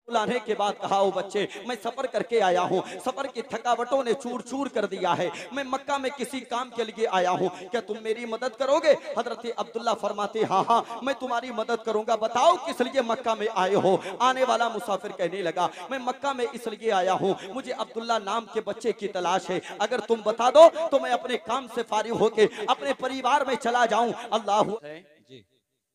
बुलाने के बाद कहा, ओ बच्चे, मैं सफर करके आया हूँ, सफर की थकावटों ने चूर चूर कर दिया है, मैं मक्का में किसी काम के लिए आया हूँ, क्या तुम मेरी मदद करोगे? हजरत अब्दुल्ला फरमाते, हाँ हाँ मैं तुम्हारी मदद करूंगा, बताओ किस लिए मक्का में आए हो? आने वाला मुसाफिर कहने लगा, मैं मक्का में इसलिए आया हूँ, मुझे अब्दुल्ला नाम के बच्चे की तलाश है, अगर तुम बता दो तो मैं अपने काम से फारिग होके अपने परिवार में चला जाऊं। अल्लाह है जी,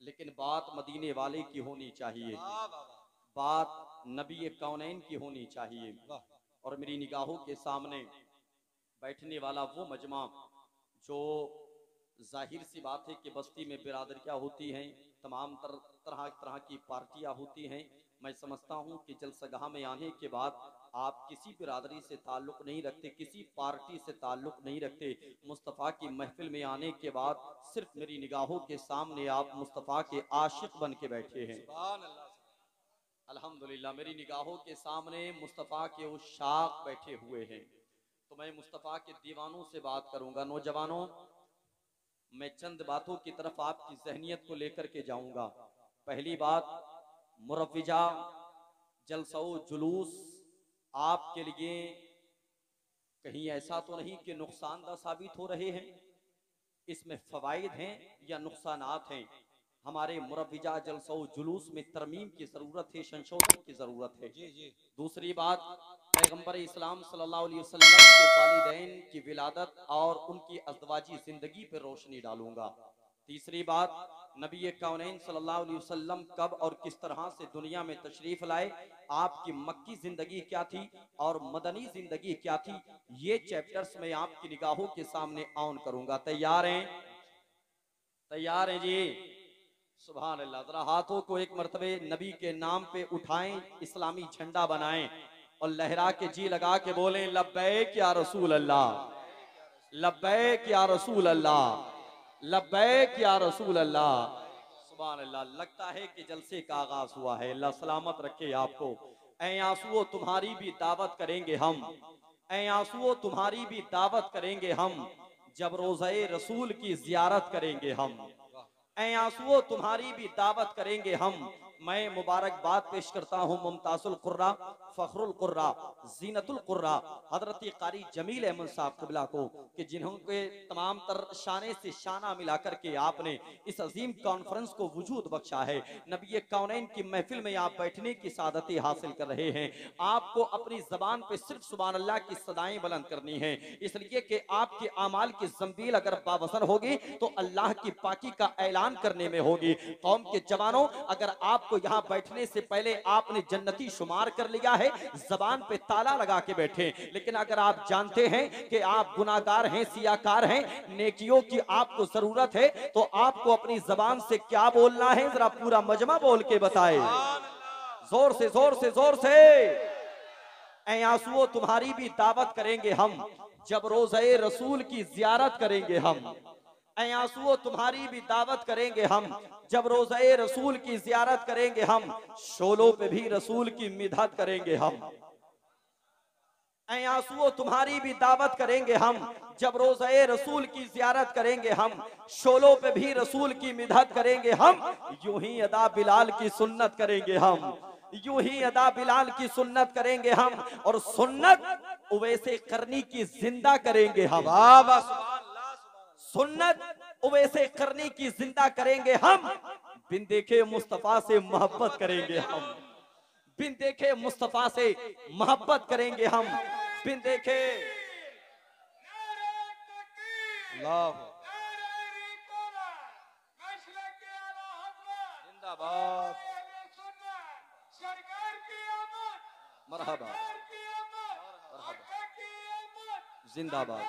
लेकिन बात मदीने वाले की होनी चाहिए, बात नबी कौनैन की होनी चाहिए। और मेरी निगाहों के सामने बैठने वाला वो मजमा जो जाहिर सी बात है कि बस्ती में बिरादरियां होती हैं, तमाम तरह तरह की पार्टियां होती हैं। मैं समझता हूं कि जलसगाह में आने के बाद आप किसी बिरादरी से ताल्लुक नहीं रखते, किसी पार्टी से ताल्लुक नहीं रखते, मुस्तफ़ा की महफिल में आने के बाद सिर्फ मेरी निगाहों के सामने आप मुस्तफ़ा के आशिक बन के बैठे हैं। अल्हम्दुलिल्लाह, मेरी निगाहों के सामने मुस्तफ़ा के उशाक बैठे हुए हैं। तो मैं मुस्तफ़ा के दीवानों से बात करूंगा। नौजवानों, मैं चंद बातों की तरफ आपकी जहनियत को लेकर के जाऊंगा। पहली बात, मुरव्विजा जलसो जुलूस आपके लिए कहीं ऐसा तो नहीं कि नुकसानदा साबित हो रहे हैं? इसमें फवाइद हैं या नुकसानात हैं? हमारे मुरव्विजा जलसो जुलूस में तरमीम की जरूरत है, संशोधन की जरूरत है। दूसरी बात, पैगंबर इस्लाम सल्लल्लाहु अलैहि वसल्लम के वालिदैन की विलादत और उनकी अज़दवाजी जिंदगी पर रोशनी डालूंगा। तीसरी बात, नबी कौनैन सल्लल्लाहु अलैहि वसल्लम कब और किस तरह से दुनिया में तशरीफ लाए, आपकी मक्की जिंदगी क्या थी और मदनी जिंदगी क्या थी, ये चैप्टर्स में आपकी निगाहों के सामने ऑन करूंगा। तैयार हैं? तैयार हैं जी? सुभान अल्लाह। जरा हाथों को एक मर्तबे नबी के नाम पे उठाएं, इस्लामी झंडा बनाएं और लहरा के जी लगा के बोलें, लब्बैक या रसूल अल्लाह, लब्बैक या रसूल अल्लाह, लब्बैक या रसूल अल्लाह। सुभान अल्लाह। लगता है कि जलसे का आगाज हुआ है। अल्लाह सलामत रखे आपको। ऐ आंसुओं तुम्हारी भी दावत करेंगे हम, ऐ आंसुओं तुम्हारी भी दावत करेंगे हम, जब रोज़े रसूल की जियारत करेंगे हम। ऐ आंसुओं तुम्हारी भी दावत करेंगे हम। मैं मुबारकबाद पेश करता हूँ मुमताजुल कुर्रा, फखरुल कुर्रा, जीनतुल कुर्रा हजरत कारी जमील अहमद साहब क़िबला को, कि जिन्होंने तमाम तर शाने से शाना मिलाकर के आपने इस अजीम कॉन्फ्रेंस को वजूद बख्शा है। नबी कौनैन की महफिल में आप बैठने की सादतें हासिल कर रहे हैं। आपको अपनी जबान पे सिर्फ सुभान अल्लाह की सदाएं बुलंद करनी है, इसलिए कि आपके अमाल की जंबील अगर बावसन होगी तो अल्लाह की पाकी का ऐलान करने में होगी। कौम के जवानों, अगर आपको यहाँ बैठने से पहले आपने जन्नती शुमार कर लिया है, जबान पे ताला लगा के बैठे, लेकिन अगर आप जानते हैं कि आप गुनाहगार हैं, सियाकार हैं, नेकियों की आपको जरूरत है, तो आपको अपनी जबान से क्या बोलना है, जरा पूरा मजमा बोल के बताए, जोर से जोर से जोर से। ऐ आंसुओं तुम्हारी भी दावत करेंगे हम, जब रोज़े रसूल की जियारत करेंगे हम। ऐ आंसुओं तुम्हारी भी दावत करेंगे हम, जब रोज़े रसूल की जियारत करेंगे हम। शोलों पे भी रसूल की मिदहत करेंगे हम। ऐ आंसुओं तुम्हारी भी दावत करेंगे हम, जब रोज़े रसूल की जियारत करेंगे हम। शोलों पे भी रसूल की मिदहत करेंगे हम। यूं ही अदा बिलाल की सुन्नत करेंगे हम, यूं ही अदा बिलाल की सुन्नत करेंगे हम, और सुन्नत उवैसे करनी की जिंदा करेंगे हम। सुन्नत उवैसे करनी की जिंदा करेंगे हम। बिन देखे मुस्तफा से मोहब्बत करेंगे हम, बिन देखे मुस्तफा से मोहब्बत करेंगे हम, बिन देखे। जिंदाबाद, मरहबा, जिंदाबाद।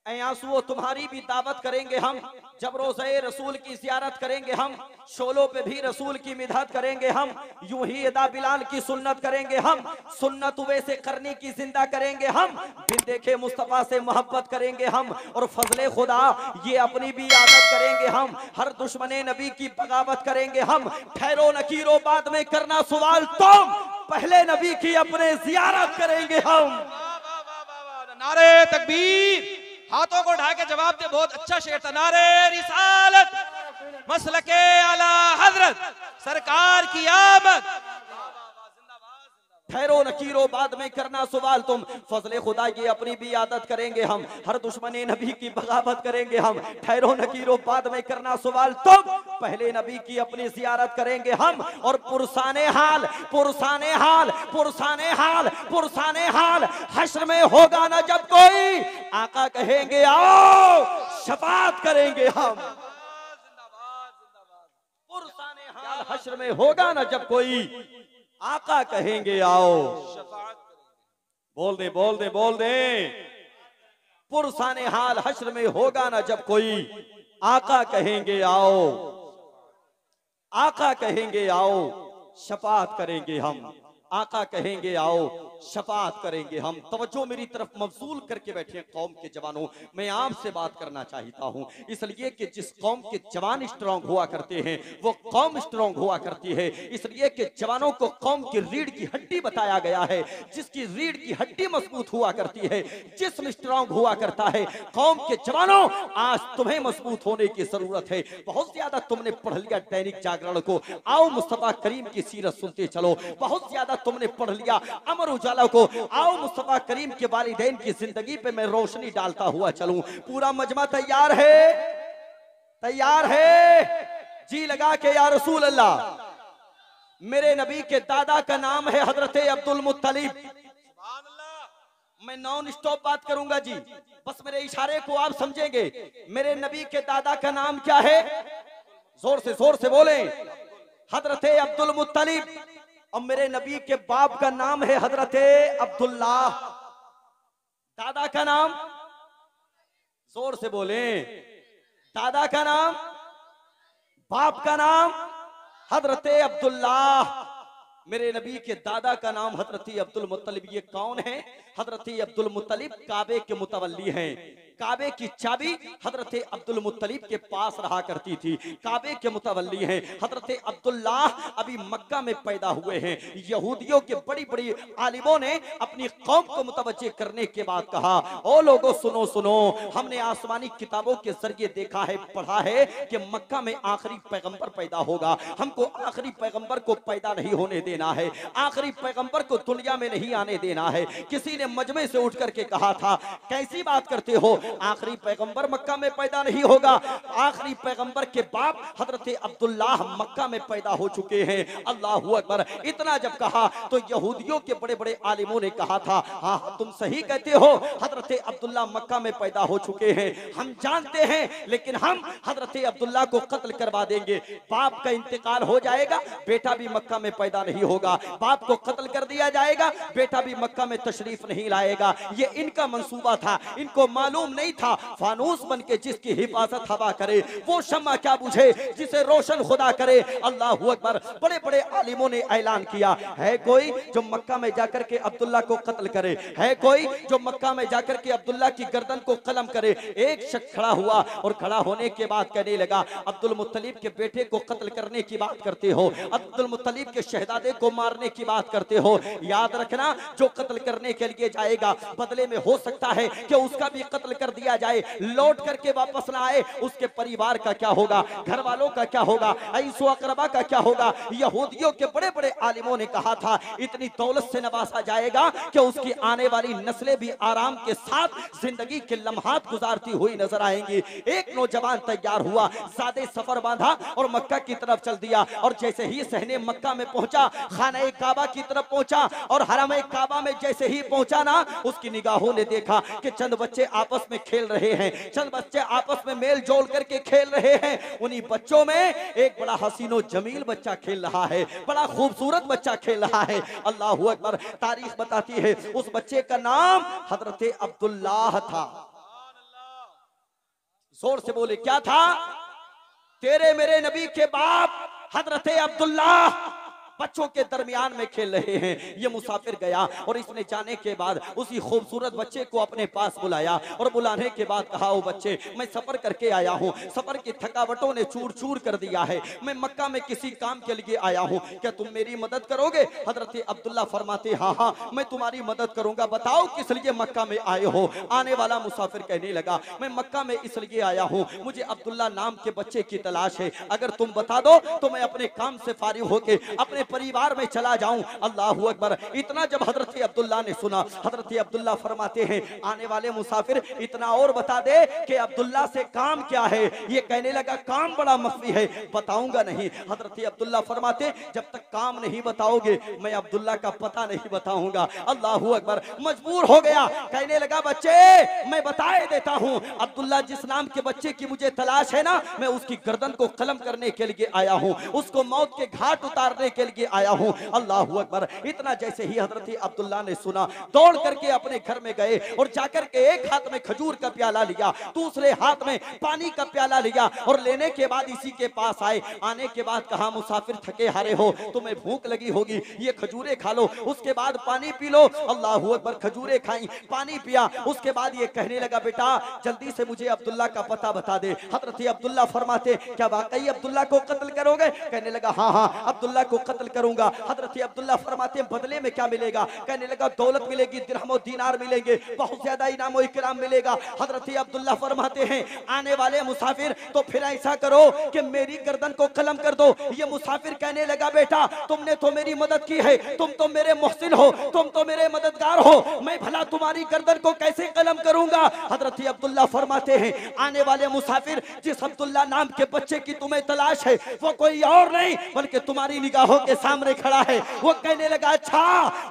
ऐ आंसुओं तुम्हारी भी दावत करेंगे हम, जब रोज़े रसूल की जियारत करेंगे हम। शोलों पे भी रसूल की मिदहत करेंगे हम, यूं ही अदा बिलाल की सुन्नत करेंगे हम। सुन्नत वैसे करने की जिंदा करेंगे हम, बिन देखे मुस्तफा से मोहब्बत करेंगे हम। और फजले खुदा ये अपनी भी आदत करेंगे हम, हर दुश्मने नबी की बगावत करेंगे हम। ठहरो नकीरो बाद में करना सवाल, तुम पहले नबी की अपने जियारत करेंगे हम। नारे तकबीर, हाथों को उठा के जवाब दे। बहुत अच्छा शेर था। नारे रिसालत मसलके आला हजरत सरकार की आमद। ठहरो नकीरो बाद में करना सवाल तुम, फजले खुदा की अपनी भी आदत करेंगे हम, हर दुश्मनी नबी की बगावत करेंगे हम। ठहरो नकीरो बाद में करना सवाल तुम, पहले नबी की अपनी जियारत करेंगे हम। और पुरसाने हाल पुरसाने हाल पुरसाने हाल पुरसाने हाल हश्र में होगा ना जब कोई, आका कहेंगे आओ शफाअत करेंगे हम। पुरसाने हाल हश्र में होगा ना जब कोई, आका कहेंगे आओ। बोल दे बोल दे बोल दे। पुरसाने हाल हश्र में होगा ना जब कोई, आका कहेंगे आओ। आका कहेंगे आओ शफाअत करेंगे हम। आका कहेंगे आओ शफाअत करेंगे हम। तवज्जो मेरी तरफ मबसूल करके बैठे कौम के जवानों, मैं आपसे बात करना चाहता हूं, इसलिए कि जिस कौम के जवान स्ट्रांग हुआ करते हैं वो कौम स्ट्रांग हुआ करती है। इसलिए कि जवानों को कौम की रीढ़ की हड्डी बताया गया है। जिसकी रीढ़ की हड्डी मजबूत हुआ करती है, जिस्म स्ट्रांग हुआ करता है। कौम के जवानों, आज तुम्हें मजबूत होने की जरूरत है। बहुत ज्यादा तुमने पढ़ लिया दैनिक जागरण को, आओ मुस्तफा करीम की सीरत सुनते चलो। बहुत ज्यादा तुमने पढ़ लिया अमर उजाला को, आओ मुस्तफा करीम के वालिदैन की जिंदगी पे मैं रोशनी डालता हुआ चलूं। पूरा मजमा तैयार है? तैयार है? जी लगा के या रसूल अल्लाह। मेरे नबी के दादा का नाम है हजरत अब्दुल मुत्तलिब। मैं नॉन स्टॉप बात करूंगा जी, बस मेरे इशारे को आप समझेंगे। मेरे नबी के दादा का नाम क्या है? जोर से बोले। हजरत अब्दुल मुत्तलिब। और मेरे नबी के बाप का नाम है हजरत अब्दुल्ला। दादा का नाम? जोर से बोले। दादा का नाम, बाप का नाम हजरत अब्दुल्ला। मेरे नबी के दादा का नाम हजरत अब्दुल मुत्तलिब। ये कौन है? हजरत अब्दुल मुत्तलिब काबे के मुतवल्ली हैं। काबे की चाबी हजरत अब्दुल मुत्तलिब के पास रहा करती थी। काबे के मुतवल्ली हैं हजरत अब्दुल्ला। अभी मक्का में पैदा हुए हैं। यहूदियों के बड़ी बड़ी आलिमों ने अपनी कौम को मुतवज्जे करने के बाद कहा, ओ लोगों सुनो सुनो, हमने आसमानी किताबों के जरिए देखा है, पढ़ा है कि मक्का में आखिरी पैगंबर पैदा होगा। हमको आखिरी पैगंबर को पैदा नहीं होने देना है, आखिरी पैगंबर को दुनिया में नहीं आने देना है। किसी ने मजमे से उठ करके कहा था, कैसी बात करते हो, आखिरी पैगंबर मक्का में पैदा नहीं होगा। आखिरी पैगंबर के बाप हजरत अब्दुल्लाह मक्का में पैदा हो चुके हैं। अल्लाहू अकबर। इतना जब कहा तो यहूदियों के बड़े बड़े आलिमों ने कहा था, हाँ तुम सही कहते हो, हजरत अब्दुल्ला मक्का में पैदा हो चुके हैं, हम जानते हैं, लेकिन हम हजरत अब्दुल्ला को कत्ल करवा देंगे। बाप का इंतकाल हो जाएगा, बेटा भी मक्का में पैदा नहीं होगा। बाप को कत्ल कर दिया जाएगा, बेटा भी मक्का में तशरीफ नहीं लाएगा। ये इनका मंसूबा था। इनको मालूम नहीं था फानूस बन के जिसकी हिफाजत हवा करे वो शम्मा क्या बुझे जिसे रोशन खुदा करे। अल्लाहू अकबर। बड़े बड़े आलिमों ने ऐलान किया, है कोई जो मक्का में जाकर के अब्दुल्ला को कत्ल करे? है कोई जो मक्का में जाकर के अब्दुल्ला की गर्दन को कलम करे? एक शख्स खड़ा हुआ और खड़ा होने के बाद कहने लगा, अब्दुल मुत्तलिब के बेटे को कत्ल करने की बात करते हो, अब्दुल मुत्तलिब के शहजादे को मारने की बात करते हो। याद रखना, जो कत्ल करने के लिए जाएगा बदले में हो सकता है कि उसका भी कत्ल कर दिया जाए, लौट करके वापस ना आए, उसके परिवार का क्या होगा, घर वालों का क्या होगा, ऐसो अकरबा का क्या होगा। यहूदियों के बड़े बड़े आलिमों ने कहा था, इतनी दौलत से नवाजा जाएगा कि उसकी आने वाली नस्लें भी आराम के साथ जिंदगी के लम्हात गुजारती हुई नजर आएंगी। एक नौजवान तैयार हुआ, सादे सफर बांधा और मक्का की तरफ चल दिया। और जैसे ही सहने मक्का में पहुंचा, खाने काबा की तरफ पहुंचा और हरम काबा में जैसे ही पहुंचा ना, उसकी निगाहों ने देखा कि चंद बच्चे आपस में खेल रहे हैं, चंद बच्चे आपस में मेल जोल करके खेल रहे हैं। उन्हीं बच्चों में एक बड़ा हसीनो जमील बच्चा खेल रहा है, बड़ा खूबसूरत बच्चा खेल रहा है। अल्लाहू अकबर। तारीख बताती है उस बच्चे का नाम हजरत अब्दुल्लाह था। जोर से बोले, क्या था? तेरे मेरे नबी के बाप हजरत अब्दुल्लाह। बच्चों के दरमियान में खेल रहे हैं। ये मुसाफिर गया और इसने जाने के बाद उसी खूबसूरत बच्चे को अपने पास बुलाया और बुलाने के बाद कहा, ओ बच्चे, मैं सफर करके आया हूँ, सफर की थकावटों ने चूर चूर कर दिया है, मैं मक्का में किसी काम के लिए आया हूँ, क्या तुम मेरी मदद करोगे? हजरत अब्दुल्ला फरमाते, हाँ हाँ मैं तुम्हारी मदद करूंगा, बताओ किस लिए मक्का में आए हो? आने वाला मुसाफिर कहने लगा, मैं मक्का में इसलिए आया हूँ, मुझे अब्दुल्ला नाम के बच्चे की तलाश है, अगर तुम बता दो तो मैं अपने काम से फारिग होके अपने परिवार में चला जाऊं। अल्लाहू अकबर। इतना जब हजरत अब्दुल्ला ने सुना, हजरत अब्दुल्ला फरमाते हैं, आने वाले मुसाफिर इतना और बता दे कि अब्दुल्ला से काम क्या है? ये कहने लगा, काम बड़ा मख्फी है, बताऊंगा नहीं। हजरत अब्दुल्ला फरमाते, जब तक काम नहीं बताओगे मैं अब्दुल्ला का पता नहीं बताऊंगा। अल्लाहू अकबर। मजबूर हो गया, कहने लगा, बच्चे मैं बताए देता हूं, अब्दुल्ला जिस नाम के बच्चे की मुझे तलाश है ना, मैं उसकी गर्दन को कलम करने के लिए आया हूं, उसको मौत के घाट उतारने के लिए आया हूं। अल्लाहू अकबर। इतना जैसे ही हजरत अब्दुल्ला ने सुना, दौड़ करके अपने घर में गए और जाकर के एक हाथ में खजूर का प्याला लिया, दूसरे हाथ में पानी का प्याला लिया और लेने के बाद इसी के पास आए। आने के बाद कहा, मुसाफिर थके हारे हो, तुम्हें भूख लगी होगी, ये खजूरे खा लो, उसके बाद पानी पी लो। अल्लाहू अकबर। खजूरे खाई, पानी पिया, उसके बाद ये कहने लगा, बेटा जल्दी से मुझे अब्दुल्ला का पता बता दे। हजरत अब्दुल्ला फरमाते, क्या वाकई अब्दुल्ला को कत्ल करोगे? कहने लगा, हाँ हाँ अब्दुल्ला को कत्ल करूंगा। हजरत अब्दुल्ला फरमाते, बदले में क्या मिलेगा? कहने लगा, दौलत मिलेगी, दिरहम और दीनार मिलेंगे, बहुत ज्यादा इनाम और इकराम मिलेगा। हजरत अब्दुल्ला फरमाते हैं, आने वाले मुसाफिर तो फिर ऐसा करो कि मेरी गर्दन को कलम कर दो। ये मुसाफिर कहने लगा, बेटा तुमने तो मेरी मदद की है, तुम तो मेरे मोहसिन हो, तुम तो मेरे मददगार हो, मैं भला तुम्हारी गर्दन को कैसे कलम करूंगा? हजरत अब्दुल्ला फरमाते हैं, आने वाले मुसाफिर जिस अब्दुल्ला नाम के बच्चे की तुम्हें तलाश है वो कोई और नहीं बल्कि तुम्हारी निगाहों के सामने खड़ा है। वो कहने लगा, अच्छा,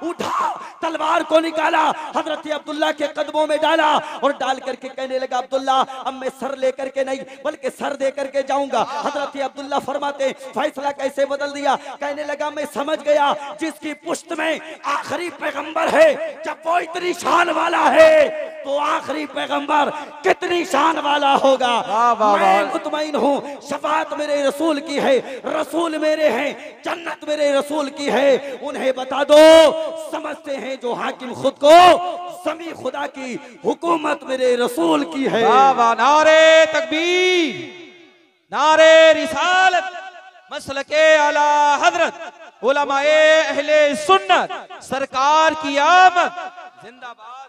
उठा, तलवार को निकाला, हजरत अब्दुल्ला के कदमों में डाला और डाल करके कहने लगा, अब्दुल्ला अब मैं सर लेकर के नहीं बल्कि सर दे करके जाऊंगा। हजरत अब्दुल्ला फरमाते, फैसला कैसे बदल दिया? कहने लगा, मैं समझ गया जिसकी पुश्त में आखिरी पैगंबर है, जब वो इतनी शान वाला है तो आखिरी पैगंबर कितनी शान वाला होगा। मैं मुतमईन हूँ, शफाअत मेरे रसूल की है, रसूल मेरे हैं, जन्नत मेरे रसूल की है, उन्हें बता दो। समझते हैं जो हाकिम खुद को समी खुदा की, हुकूमत मेरे रसूल की है। नारे तकबीर, नारे रिसालत, मसलके आला हजरत, उलमाए अहले सुन्नत, सरकार की आमद जिंदाबाद।